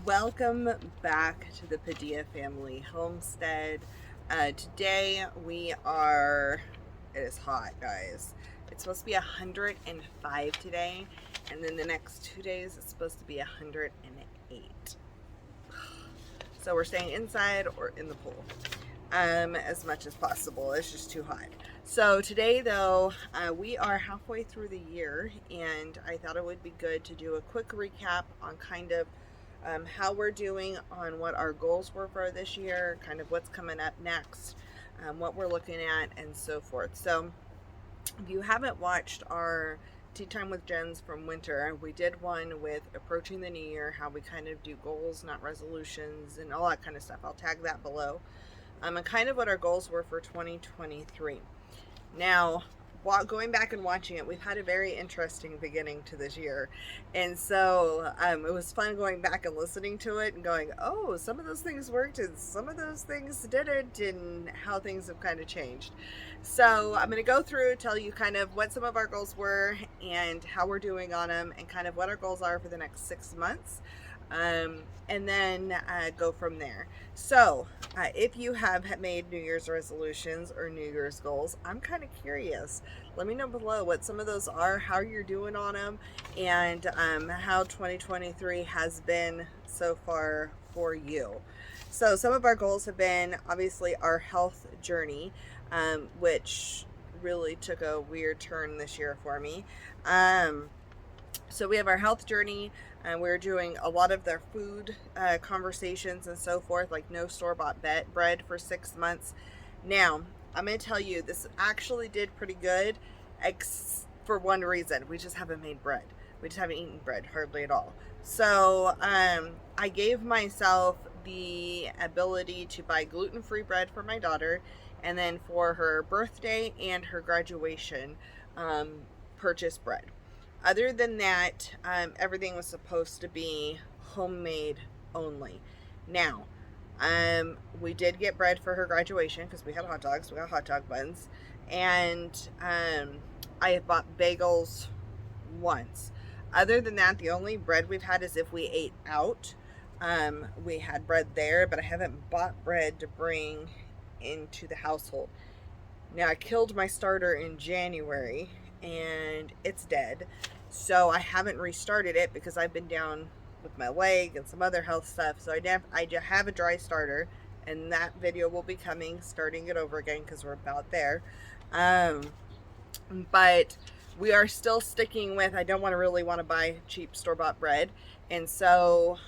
Welcome back to the Padilla Family Homestead. Today it is hot, guys. It's supposed to be 105 today, and then the next 2 days it's supposed to be 108. So we're staying inside or in the pool as much as possible. It's just too hot. So today, though, we are halfway through the year, and I thought it would be good to do a quick recap on kind of how we're doing on what our goals were for this year, kind of what's coming up next, what we're looking at, and so forth. So if you haven't watched our Tea Time with Jens from winter, we did one with approaching the new year, how we kind of do goals, not resolutions, and all that kind of stuff. I'll tag that below. And kind of what our goals were for 2023. Now, while going back and watching it, we've had a very interesting beginning to this year. And so it was fun going back and listening to it and going, oh, some of those things worked and some of those things didn't, and how things have kind of changed. So I'm going to go through, tell you kind of what some of our goals were and how we're doing on them, and kind of what our goals are for the next 6 months. And then go from there. So if you have made New Year's resolutions or New Year's goals, I'm kind of curious. Let me know below what some of those are, how you're doing on them, and how 2023 has been so far for you. So some of our goals have been obviously our health journey, which really took a weird turn this year for me. So we have our health journey, and we're doing a lot of their food conversations and so forth, like no store-bought bread for 6 months. Now, I'm going to tell you, this actually did pretty good, for one reason. We just haven't made bread. We just haven't eaten bread hardly at all. So I gave myself the ability to buy gluten-free bread for my daughter, and then for her birthday and her graduation, purchase bread. Other than that, everything was supposed to be homemade only. Now, we did get bread for her graduation because we had hot dogs. We got hot dog buns. And I have bought bagels once. Other than that, the only bread we've had is if we ate out. We had bread there, but I haven't bought bread to bring into the household. Now, I killed my starter in January, and it's dead. So I haven't restarted it because I've been down with my leg and some other health stuff. So I have a dry starter, and that video will be coming, starting it over again because we're about there. But we are still sticking with, I don't really want to buy cheap store-bought bread. And so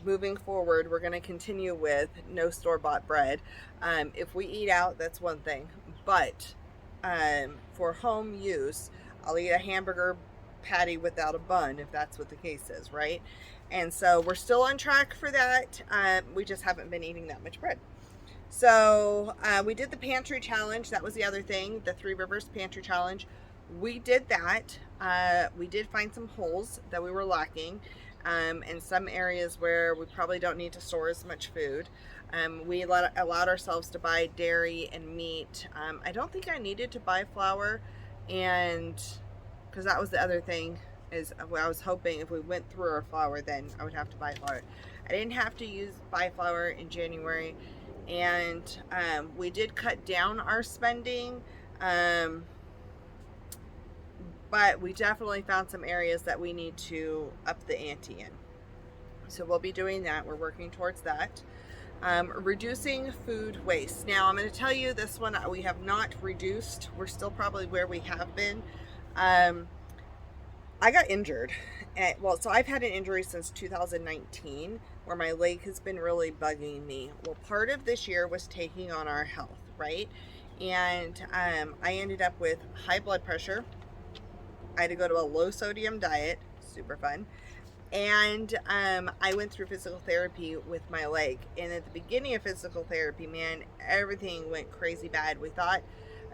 moving forward, we're going to continue with no store-bought bread. If we eat out, that's one thing. But for home use, I'll eat a hamburger patty without a bun, if that's what the case is, right? And so we're still on track for that. We just haven't been eating that much bread. So we did the pantry challenge. That was the other thing, the Three Rivers Pantry Challenge. We did that. We did find some holes that we were lacking in some areas where we probably don't need to store as much food. We allowed ourselves to buy dairy and meat. I don't think I needed to buy flour, and because that was the other thing, is I was hoping if we went through our flour, then I would have to buy flour. I didn't have to buy flour in January, and we did cut down our spending, but we definitely found some areas that we need to up the ante in. So we'll be doing that. We're working towards that. Reducing food waste. Now, I'm going to tell you, this one we have not reduced. We're still probably where we have been. I got injured. So I've had an injury since 2019 where my leg has been really bugging me. Well, part of this year was taking on our health, right? And I ended up with high blood pressure. I had to go to a low sodium diet, super fun. And I went through physical therapy with my leg. And at the beginning of physical therapy, man, everything went crazy bad. We thought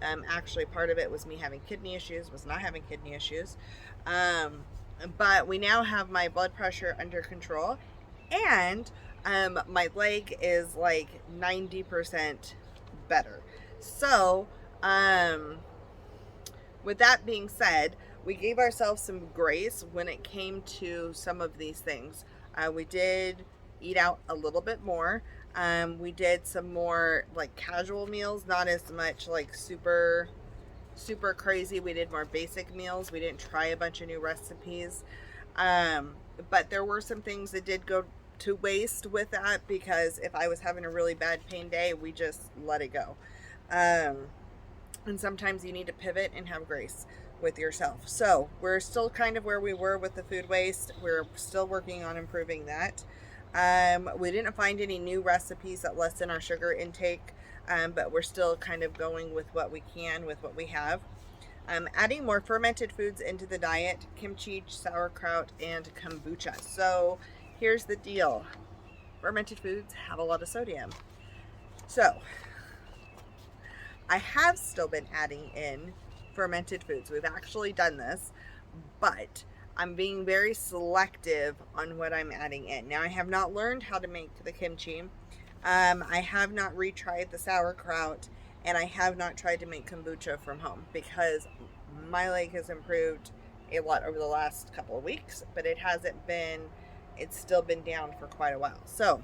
actually part of it was me having kidney issues, was not having kidney issues. But we now have my blood pressure under control. And my leg is like 90% better. So with that being said, we gave ourselves some grace when it came to some of these things. We did eat out a little bit more. We did some more like casual meals, not as much like super crazy. We did more basic meals. We didn't try a bunch of new recipes. Um, but there were some things that did go to waste with that, because if I was having a really bad pain day, we just let it go. Um, and sometimes you need to pivot and have grace with yourself. So we're still kind of where we were with the food waste. We're still working on improving that. We didn't find any new recipes that lessen our sugar intake, but we're still kind of going with what we can with what we have. Adding more fermented foods into the diet: kimchi, sauerkraut, and kombucha. So here's the deal: fermented foods have a lot of sodium. So I have still been adding in fermented foods. We've actually done this, but I'm being very selective on what I'm adding in. Now, I have not learned how to make the kimchi. I have not retried the sauerkraut, and I have not tried to make kombucha from home, because my leg has improved a lot over the last couple of weeks, but it's still been down for quite a while. So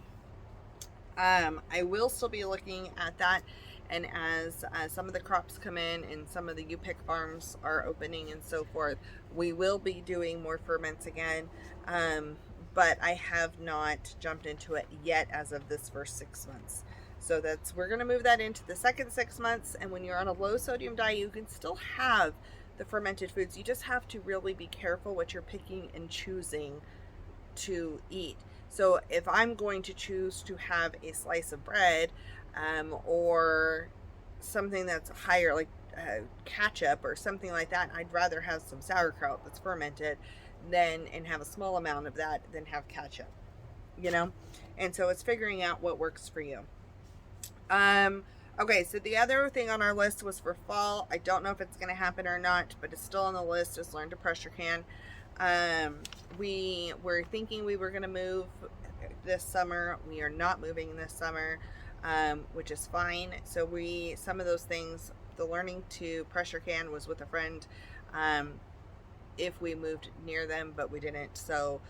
I will still be looking at that. And as some of the crops come in and some of the U-Pick farms are opening and so forth, we will be doing more ferments again. But I have not jumped into it yet as of this first 6 months. So we're going to move that into the second 6 months. And when you're on a low sodium diet, you can still have the fermented foods. You just have to really be careful what you're picking and choosing to eat. So if I'm going to choose to have a slice of bread, or something that's higher, like ketchup or something like that, I'd rather have some sauerkraut that's fermented and have a small amount of that than have ketchup, you know? And so it's figuring out what works for you. Okay, so the other thing on our list was for fall. I don't know if it's going to happen or not, but it's still on the list, is learn to pressure can. We were thinking we were going to move this summer. We are not moving this summer, which is fine. So some of those things, the learning to pressure can was with a friend, if we moved near them, but we didn't. So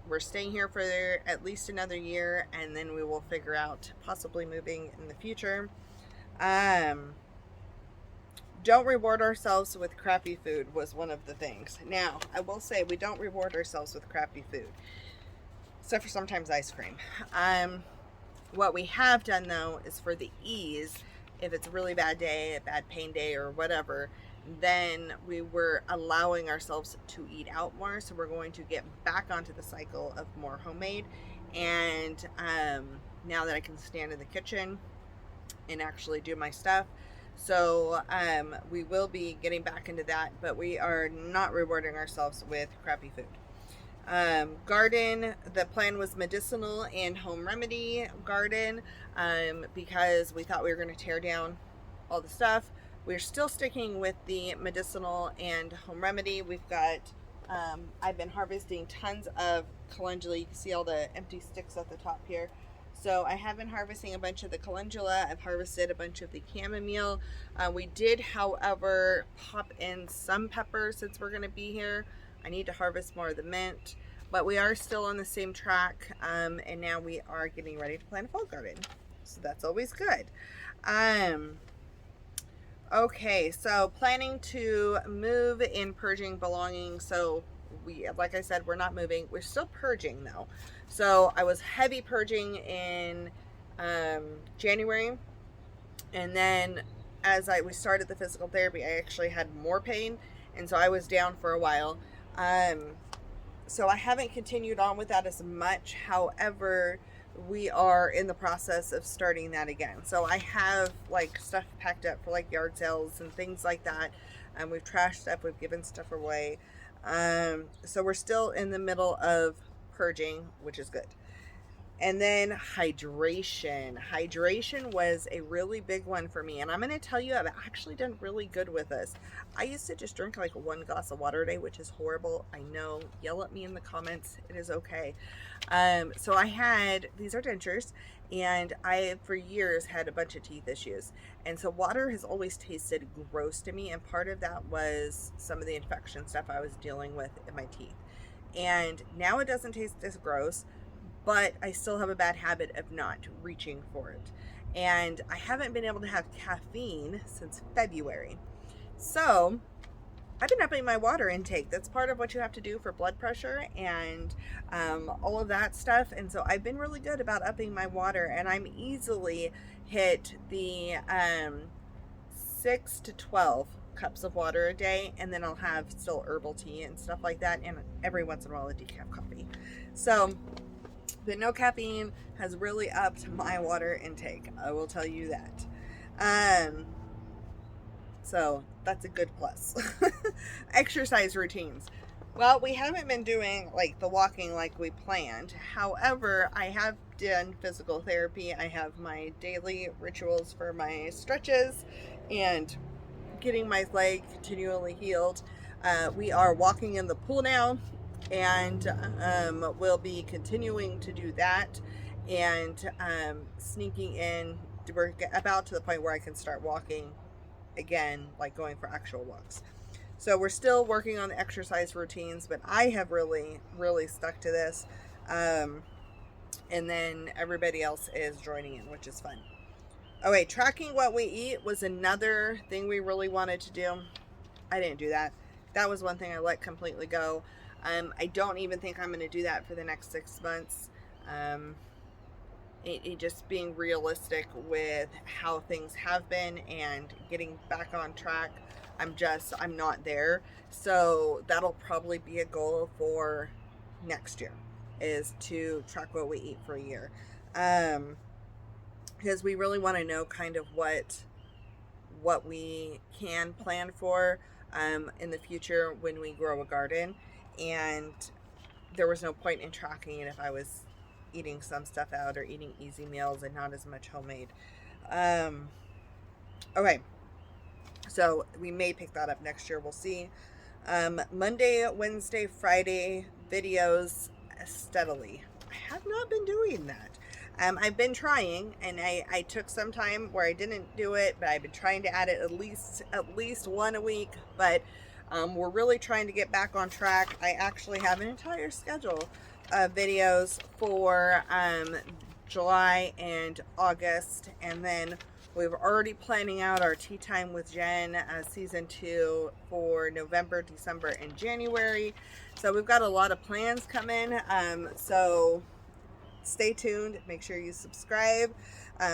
we're staying here for at least another year, and then we will figure out possibly moving in the future. Don't reward ourselves with crappy food was one of the things. Now, I will say we don't reward ourselves with crappy food, except for sometimes ice cream. What we have done, though, is for the ease, if it's a really bad day, a bad pain day or whatever, then we were allowing ourselves to eat out more. So we're going to get back onto the cycle of more homemade. And now that I can stand in the kitchen and actually do my stuff, so we will be getting back into that, but we are not rewarding ourselves with crappy food. Garden, the plan was medicinal and home remedy garden, because we thought we were going to tear down all the stuff. We're still sticking with the medicinal and home remedy. We've got, I've been harvesting tons of calendula. You can see all the empty sticks at the top here. So I have been harvesting a bunch of the calendula. I've harvested a bunch of the chamomile. We did, however, pop in some pepper since we're going to be here. I need to harvest more of the mint, but we are still on the same track, and now we are getting ready to plant a fall garden. So that's always good. Okay, so planning to move in purging belongings. So like I said, we're not moving. We're still purging though. So I was heavy purging in January, and then as we started the physical therapy, I actually had more pain, and so I was down for a while. So I haven't continued on with that as much. However, we are in the process of starting that again. So I have like stuff packed up for like yard sales and things like that. We've trashed stuff, we've given stuff away. So we're still in the middle of purging, which is good. And then hydration. Hydration was a really big one for me. And I'm going to tell you, I've actually done really good with this. I used to just drink like 1 glass of water a day, which is horrible. I know. Yell at me in the comments. It is okay. So these are dentures, and I, for years, had a bunch of teeth issues. And so water has always tasted gross to me. And part of that was some of the infection stuff I was dealing with in my teeth. and now it doesn't taste as gross, but I still have a bad habit of not reaching for it. And I haven't been able to have caffeine since February. So I've been upping my water intake. That's part of what you have to do for blood pressure and all of that stuff. And so I've been really good about upping my water, and I'm easily hit the 6 to 12 cups of water a day, and then I'll have still herbal tea and stuff like that, and every once in a while a decaf coffee. So the no caffeine has really upped my water intake, I will tell you that. So that's a good plus. Exercise routines. Well, we haven't been doing like the walking like we planned. However, I have done physical therapy. I have my daily rituals for my stretches and getting my leg continually healed. We are walking in the pool now, and we'll be continuing to do that, and sneaking in. We're about to the point where I can start walking again, like going for actual walks. So we're still working on the exercise routines, but I have really stuck to this, and then everybody else is joining in, which is fun. Okay, tracking what we eat was another thing we really wanted to do. I didn't do that. That was one thing I let completely go. I don't even think I'm going to do that for the next 6 months. It just being realistic with how things have been and getting back on track. I'm not there. So that'll probably be a goal for next year, is to track what we eat for a year. Because we really want to know kind of what we can plan for in the future when we grow a garden. And there was no point in tracking it if I was eating some stuff out or eating easy meals and not as much homemade. Okay, so we may pick that up next year. We'll see. Monday, Wednesday, Friday videos steadily. I have not been doing that. I've been trying, and I took some time where I didn't do it, but I've been trying to add it at least one a week. But we're really trying to get back on track. I actually have an entire schedule of videos for July and August, and then we're already planning out our Tea Time with Jen season 2 for November, December, and January. So we've got a lot of plans coming. So stay tuned. Make sure you subscribe.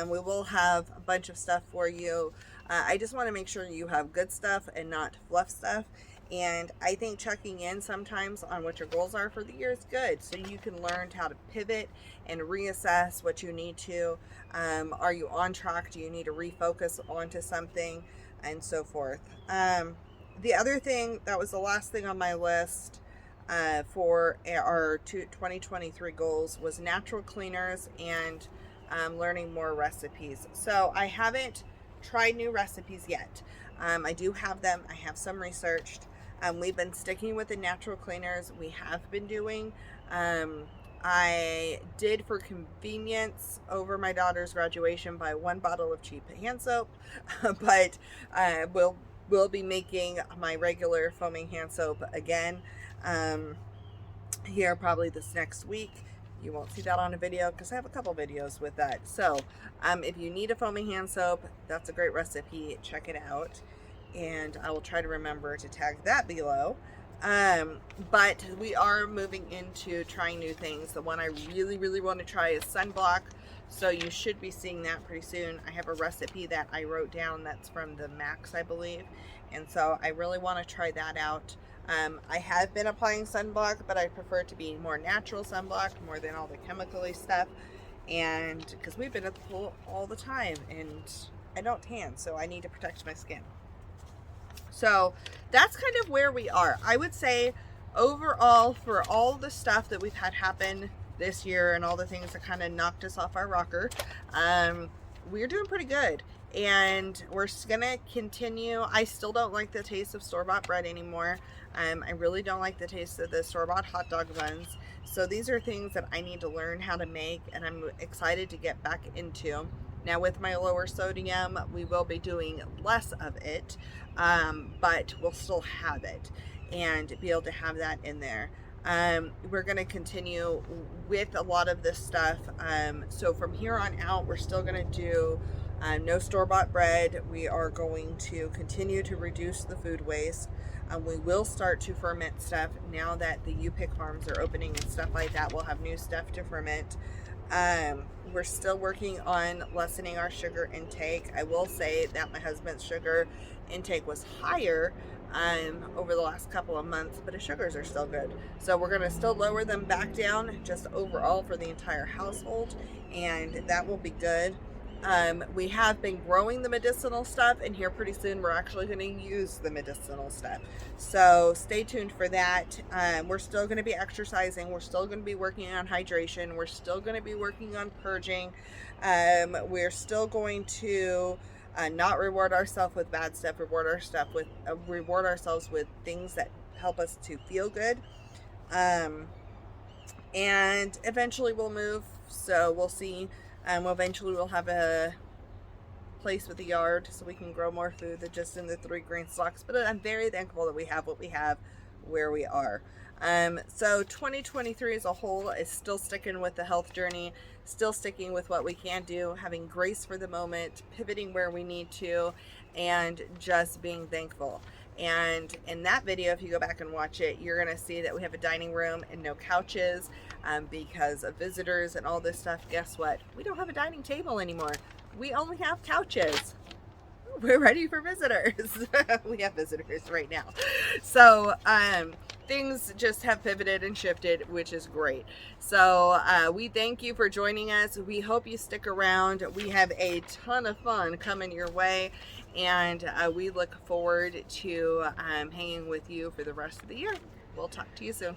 We will have a bunch of stuff for you. I just want to make sure you have good stuff and not fluff stuff. And I think checking in sometimes on what your goals are for the year is good, so you can learn how to pivot and reassess what you need to. Are you on track? Do you need to refocus onto something, and so forth? The other thing that was the last thing on my list for our 2023 goals was natural cleaners and learning more recipes. So I haven't tried new recipes yet. I do have them. I have some researched. We've been sticking with the natural cleaners we have been doing. I did, for convenience, over my daughter's graduation, buy 1 bottle of cheap hand soap, but we'll be making my regular foaming hand soap again here probably this next week. You won't see that on a video because I have a couple videos with that. So if you need a foaming hand soap, that's a great recipe. Check it out, and I will try to remember to tag that below. But we are moving into trying new things. The one I really want to try is sunblock, so you should be seeing that pretty soon. I have a recipe that I wrote down that's from the Max, I believe, and so I really want to try that out. I have been applying sunblock, but I prefer it to be more natural sunblock more than all the chemically stuff, and because we've been at the pool all the time and I don't tan, so I need to protect my skin. So that's kind of where we are. I would say overall, for all the stuff that we've had happen this year and all the things that kind of knocked us off our rocker, we're doing pretty good, and we're gonna continue. I still don't like the taste of store-bought bread anymore. I really don't like the taste of the store-bought hot dog buns. So these are things that I need to learn how to make, and I'm excited to get back into. Now with my lower sodium, we will be doing less of it, but we'll still have it and be able to have that in there. We're going to continue with a lot of this stuff. So from here on out, we're still going to do no store-bought bread. We are going to continue to reduce the food waste. We will start to ferment stuff now that the U-Pick farms are opening and stuff like that. We'll have new stuff to ferment. We're still working on lessening our sugar intake. I will say that my husband's sugar intake was higher over the last couple of months, but his sugars are still good. So we're going to still lower them back down just overall for the entire household, and that will be good. We have been growing the medicinal stuff, and here pretty soon we're actually going to use the medicinal stuff. So stay tuned for that. We're still going to be exercising. We're still going to be working on hydration. We're still going to be working on purging. We're still going to not reward ourselves with bad stuff. Reward ourselves with things that help us to feel good. And eventually we'll move. So we'll see. Eventually we'll have a place with a yard so we can grow more food than just in the 3 GreenStalks. But I'm very thankful that we have what we have where we are. So 2023 as a whole is still sticking with the health journey, still sticking with what we can do, having grace for the moment, pivoting where we need to, and just being thankful. And in that video, if you go back and watch it, you're going to see that we have a dining room and no couches because of visitors and all this stuff. Guess what? We don't have a dining table anymore. We only have couches. We're ready for visitors. We have visitors right now. So things just have pivoted and shifted, which is great. So we thank you for joining us. We hope you stick around. We have a ton of fun coming your way, and we look forward to hanging with you for the rest of the year. We'll talk to you soon.